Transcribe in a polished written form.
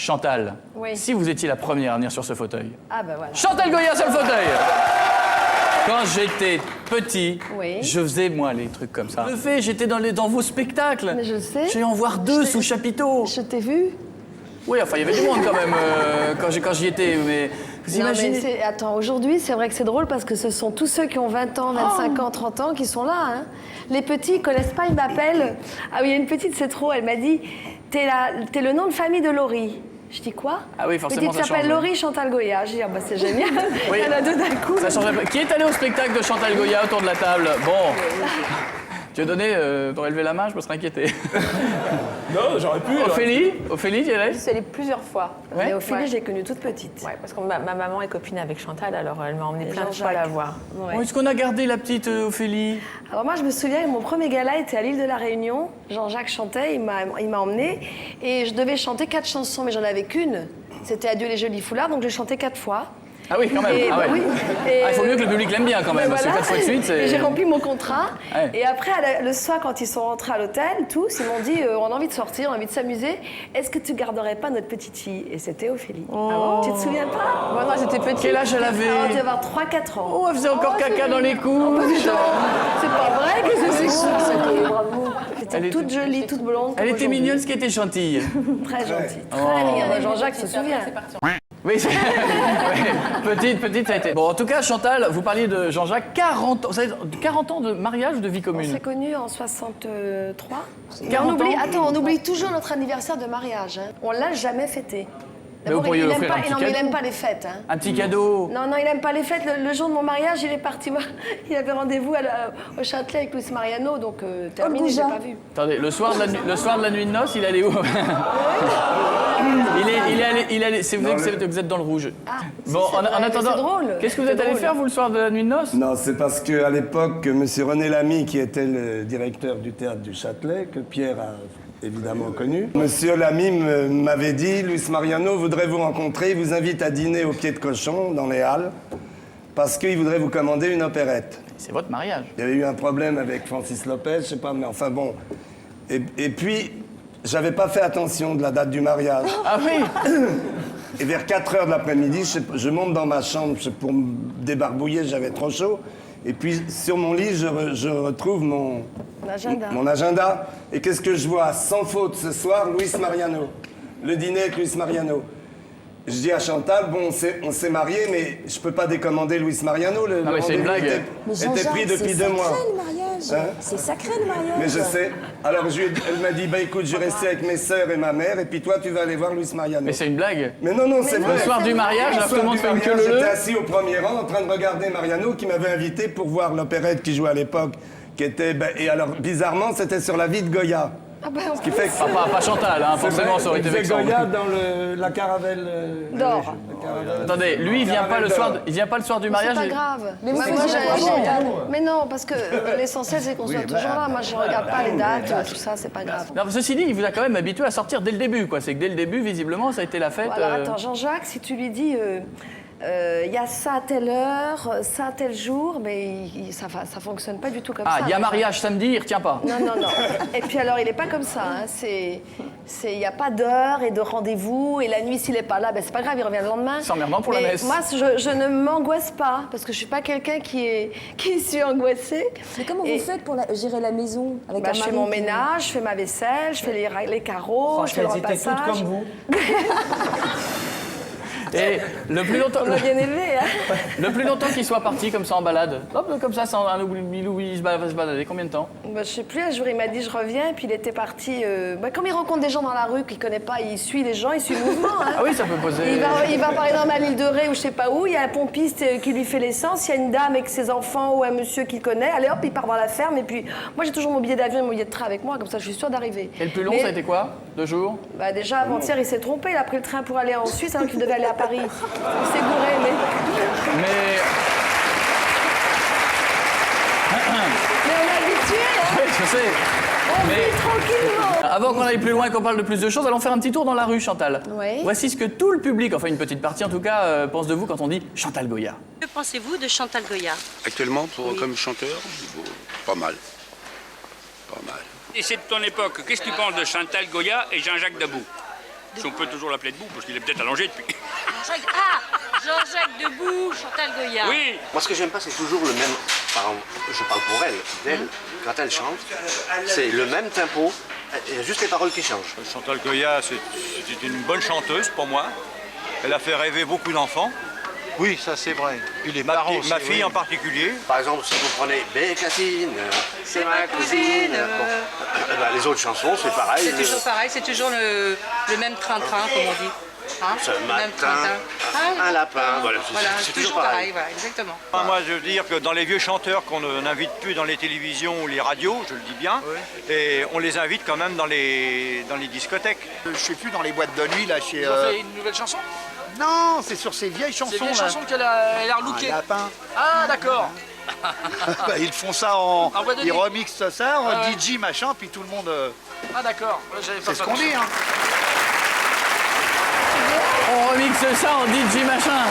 Chantal, Oui. si vous étiez la première à venir sur ce fauteuil. Ah ben voilà. Chantal Goya sur le fauteuil. Quand j'étais petit, Oui. je faisais, moi, les trucs comme ça. Je le fais, j'étais dans vos spectacles. Mais je sais. J'ai en voir deux sous chapiteau. Je t'ai vu. Oui, enfin, il y avait du monde quand même quand j'y étais, mais vous Non, imaginez... mais attends, aujourd'hui, c'est vrai que c'est drôle parce que ce sont tous ceux qui ont 20 ans, 25 ans, 30 ans qui sont là. Hein. Les petits, ils connaissent pas, ils m'appellent. Ah oui, il y a une petite, c'est trop, elle m'a dit « T'es le nom de famille de Laurie ». Je dis quoi? Ah oui, forcément, Elle dit, ça tu t'appelles change, Laurie Chantal Goya. Je dis, ah bah c'est génial. Oui. Il y en a deux d'un coup. Ça change un peu. Qui est allé au spectacle de Chantal Goya autour de la table? Bon. Dieudonné, t'aurais levé la main, je me serais inquiété. Non, j'aurais pu. Ophélie, tu y allais? Je suis allée plusieurs fois. Ouais. Mais Ophélie, Ouais. j'ai connue toute petite. Ouais, parce que ma maman est copine avec Chantal, alors elle m'a emmenée plein de fois Jean-Jacques. la voir. Ouais. Oh, est-ce qu'on a gardé la petite Ophélie? Alors moi, je me souviens, mon premier gala était à l'île de la Réunion. Jean-Jacques chantait, il m'a emmenée. Et je devais chanter 4 chansons, mais j'en avais qu'une. C'était Adieu les jolis foulards, donc je chantais 4 fois. Ah oui, quand même. Et, Ah ouais. oui. Et, Ah, il faut mieux que le public l'aime bien quand même, mais parce que voilà. 4 fois de suite, c'est... Et j'ai rempli mon contrat. Ouais. Et après, le soir, quand ils sont rentrés à l'hôtel, tous, ils m'ont dit on a envie de sortir, on a envie de s'amuser. Est-ce que tu garderais pas notre petite fille? Et c'était Ophélie. Ah bon? Tu te souviens pas? Moi, non, j'étais petite. Quel âge elle avait? Alors, tu vas avoir 3-4 ans. Oh, elle faisait encore caca dans les couches. C'est pas vrai que c'est ça. Bravo. Elle C'était toute était- jolie, toute blonde. Elle comme était aujourd'hui. mignonne, ce qui était gentille. Très gentille. Oh. Très mignonne. Jean-Jacques se souvient. Oui, petite, ça a été. Bon, en tout cas, Chantal, vous parliez de Jean-Jacques, 40 ans. Vous savez, 40 ans de mariage ou de vie On commune? s'est connus en 63. Mais 40 on oublie, ans. attends, on oublie toujours notre anniversaire de mariage. Hein. On l'a jamais fêté. Mais vous pourriez il offrir aime un pas, petit non, mais il cadeau. aime pas les fêtes. Hein. Un petit cadeau. Non, il aime pas les fêtes. Le jour de mon mariage, il est parti. Il avait rendez-vous au Châtelet avec Luis Mariano, donc terminé, j'ai pas vu. Attendez, le soir de la nuit de noces, il allait où? il est allé. C'est vous que vous êtes dans le rouge. Ah, Bon, si, c'est en vrai, mais attendant, c'est drôle. qu'est-ce que vous C'est êtes allé drôle. faire, vous, le soir de la nuit de noces? Non, c'est parce qu'à l'époque, M. René Lamy, qui était le directeur du théâtre du Châtelet, que Pierre a évidemment connu, M. Lamy m'avait dit, Luis Mariano voudrait vous rencontrer, il vous invite à dîner au pied de cochon, dans les Halles, parce qu'il voudrait vous commander une opérette. C'est votre mariage. Il y avait eu un problème avec Francis Lopez, je sais pas, mais enfin bon. Et puis, j'avais pas fait attention de la date du mariage. Ah oui. Et vers 4 heures de l'après-midi, je monte dans ma chambre pour me débarbouiller, j'avais trop chaud. Et puis, sur mon lit, je retrouve mon agenda. Et qu'est-ce que je vois? Sans faute, ce soir, Luis Mariano. Le dîner avec Luis Mariano. Je dis à Chantal, bon, on s'est mariés, mais je peux pas décommander Luis Mariano. Le mais c'est une rendez-vous blague. était pris depuis 2 mois. C'est sacré le mariage. Hein? C'est sacré le mariage. Mais je sais. Alors, elle m'a dit, bah écoute, je vais rester avec mes sœurs et ma mère, et puis toi, tu vas aller voir Luis Mariano. Mais c'est une blague. Mais non, c'est vrai. Le soir du mariage, alors tout le monde fait une queue leu. J'étais assis au premier rang en train de regarder Mariano qui m'avait invité pour voir l'opérette qui jouait à l'époque. Qui était, et alors, bizarrement, c'était sur la vie de Goya. Ah ben, Ce qui fait que... Pas Chantal, hein, forcément, ça aurait été il faisait vexant. Goya dans la caravelle... D'or. Attendez, lui, il vient pas le soir du mariage. C'est pas grave. Mais Bah, vous, moi, c'est j'ai- pas grave. Mais non, parce que l'essentiel, c'est qu'on soit toujours là. Moi, je regarde pas les dates, tout ça, c'est pas grave. Non, ceci dit, il vous a quand même habitué à sortir dès le début, quoi. C'est que dès le début, visiblement, ça a été la fête. Alors attends, Jean-Jacques, si tu lui dis il y a ça à telle heure, ça à tel jour, mais ça fonctionne pas du tout comme ça. Ah, il y a mariage samedi, il retient pas. Non. Et puis alors, il est pas comme ça. Hein. Il n'y a pas d'heure et de rendez-vous. Et la nuit, s'il est pas là, ben, c'est pas grave, il revient le lendemain. C'est emmerdant pour la Mais messe. Moi, je ne m'angoisse pas parce que je suis pas quelqu'un qui suis angoissée. Mais comment Et- vous faites pour gérer la maison avec Bah, un je mari fais mon qui- ménage, je fais ma vaisselle, je fais les carreaux, je fais le Elles étaient toutes repassage. comme vous. Et le plus longtemps, On m'a bien élevé, hein. le plus longtemps qu'il soit parti comme ça en balade, hop, comme ça, sans un oubli, il va se balader. Combien de temps? Bah, je sais plus, un jour il m'a dit je reviens, puis il était parti. Comme il rencontre des gens dans la rue qu'il connaît pas, il suit les gens, il suit le mouvement. Hein. Ah oui, ça peut poser. Il va par exemple à l'île de Ré ou je sais pas où, il y a un pompiste qui lui fait l'essence, il y a une dame avec ses enfants ou un monsieur qu'il connaît, allez hop, il part dans la ferme et puis moi j'ai toujours mon billet d'avion et mon billet de train avec moi, comme ça je suis sûre d'arriver. Et le plus long, Mais- ça a été quoi? 2 jours? Bah déjà avant-hier il s'est trompé, il a pris le train pour aller en Suisse alors qu'il devait aller à Paris. Il s'est gouré, mais on est habitué, hein. Oui, je sais. On Mais- vit tranquillement. Avant qu'on aille plus loin et qu'on parle de plus de choses, allons faire un petit tour dans la rue, Chantal. Oui. Voici ce que tout le public, enfin une petite partie en tout cas, pense de vous quand on dit Chantal Goya. Que pensez-vous de Chantal Goya? Actuellement, comme chanteur, pas mal. Pas mal. Et c'est de ton époque. Qu'est-ce que tu penses de Chantal Goya et Jean-Jacques Debout? Si on peut toujours l'appeler Debout, parce qu'il est peut-être allongé depuis. Jean-Jacques Debout, Chantal Goya. Oui. Moi, ce que j'aime pas, c'est toujours le même. Par exemple, je parle pour elle, d'elle, quand elle chante, c'est le même tempo, il y a juste les paroles qui changent. Chantal Goya, c'est une bonne chanteuse pour moi. Elle a fait rêver beaucoup d'enfants. Oui, ça c'est vrai. Puis les Ma fille en particulier. Par exemple, si vous prenez Bécatine, c'est ma cousine. Bon. Ben, les autres chansons, c'est pareil. C'est toujours pareil, c'est toujours le même train-train, comme on dit. Hein, Ce matin, un lapin. Voilà, c'est toujours pareil. Voilà, exactement. Moi, je veux dire que dans les vieux chanteurs qu'on n'invite plus dans les télévisions ou les radios, je le dis bien, et on les invite quand même dans les discothèques. Je sais plus, dans les boîtes de nuit, là, chez... Ils ont fait une nouvelle chanson? Non, c'est sur ces vieilles chansons, C'est une vieille là. chanson qu'elle a relooké. Un lapin. Ah, d'accord. Bah, ils font ça en... boîte de Ils nuit. remixent ça en Ouais. DJ, machin, puis tout le monde... Ah, d'accord. Ouais, j'avais pas C'est ce qu'on fait dit, hein. On remixe ça en DJ machin.